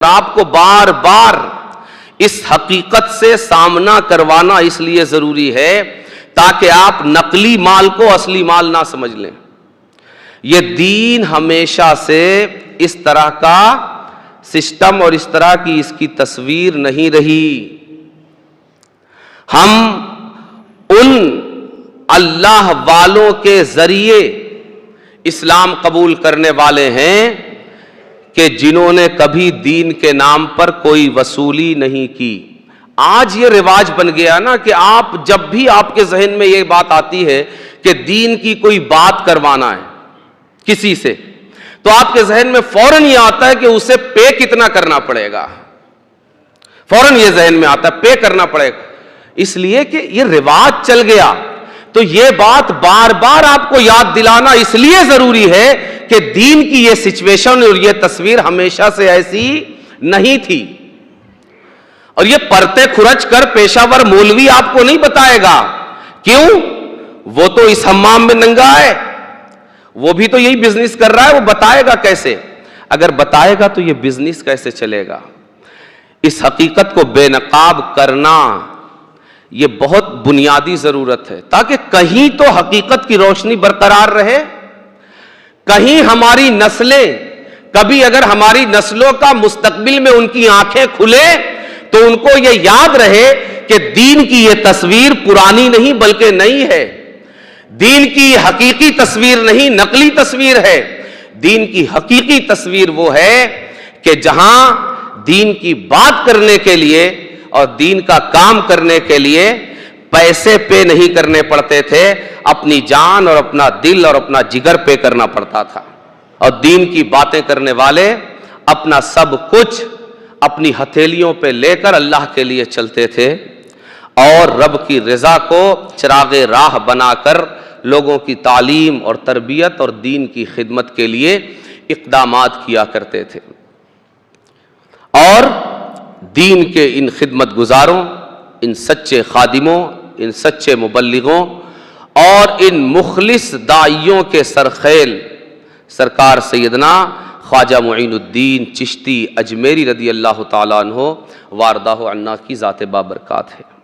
آپ کو بار بار اس حقیقت سے سامنا کروانا اس لیے ضروری ہے تاکہ آپ نقلی مال کو اصلی مال نہ سمجھ لیں۔ یہ دین ہمیشہ سے اس طرح کا سسٹم اور اس طرح کی اس کی تصویر نہیں رہی۔ ہم ان اللہ والوں کے ذریعے اسلام قبول کرنے والے ہیں کہ جنہوں نے کبھی دین کے نام پر کوئی وصولی نہیں کی۔ آج یہ رواج بن گیا نا کہ آپ جب بھی آپ کے ذہن میں یہ بات آتی ہے کہ دین کی کوئی بات کروانا ہے کسی سے، تو آپ کے ذہن میں فوراً یہ آتا ہے کہ اسے پے کتنا کرنا پڑے گا۔ فوراً یہ ذہن میں آتا ہے پے کرنا پڑے گا، اس لیے کہ یہ رواج چل گیا۔ تو یہ بات بار بار آپ کو یاد دلانا اس لیے ضروری ہے کہ دین کی یہ سچویشن اور یہ تصویر ہمیشہ سے ایسی نہیں تھی۔ اور یہ پرتے کھرچ کر پیشہ ور مولوی آپ کو نہیں بتائے گا، کیوں؟ وہ تو اس حمام میں ننگا ہے، وہ بھی تو یہی بزنس کر رہا ہے، وہ بتائے گا کیسے؟ اگر بتائے گا تو یہ بزنس کیسے چلے گا؟ اس حقیقت کو بے نقاب کرنا یہ بہت بنیادی ضرورت ہے تاکہ کہیں تو حقیقت کی روشنی برقرار رہے، کہیں ہماری نسلیں، کبھی اگر ہماری نسلوں کا مستقبل میں ان کی آنکھیں کھلے تو ان کو یہ یاد رہے کہ دین کی یہ تصویر پرانی نہیں بلکہ نئی ہے، دین کی حقیقی تصویر نہیں نقلی تصویر ہے۔ دین کی حقیقی تصویر وہ ہے کہ جہاں دین کی بات کرنے کے لیے اور دین کا کام کرنے کے لیے پیسے پے نہیں کرنے پڑتے تھے، اپنی جان اور اپنا دل اور اپنا جگر پے کرنا پڑتا تھا۔ اور دین کی باتیں کرنے والے اپنا سب کچھ اپنی ہتھیلیوں پہ لے کر اللہ کے لیے چلتے تھے اور رب کی رضا کو چراغ راہ بنا کر لوگوں کی تعلیم اور تربیت اور دین کی خدمت کے لیے اقدامات کیا کرتے تھے۔ اور دین کے ان خدمت گزاروں، ان سچے خادموں، ان سچے مبلغوں اور ان مخلص داعیوں کے سرخیل سرکار سیدنا خواجہ معین الدین چشتی اجمیری رضی اللہ تعالیٰ عنہ وارضاہ عنا کی ذات بابرکات ہے۔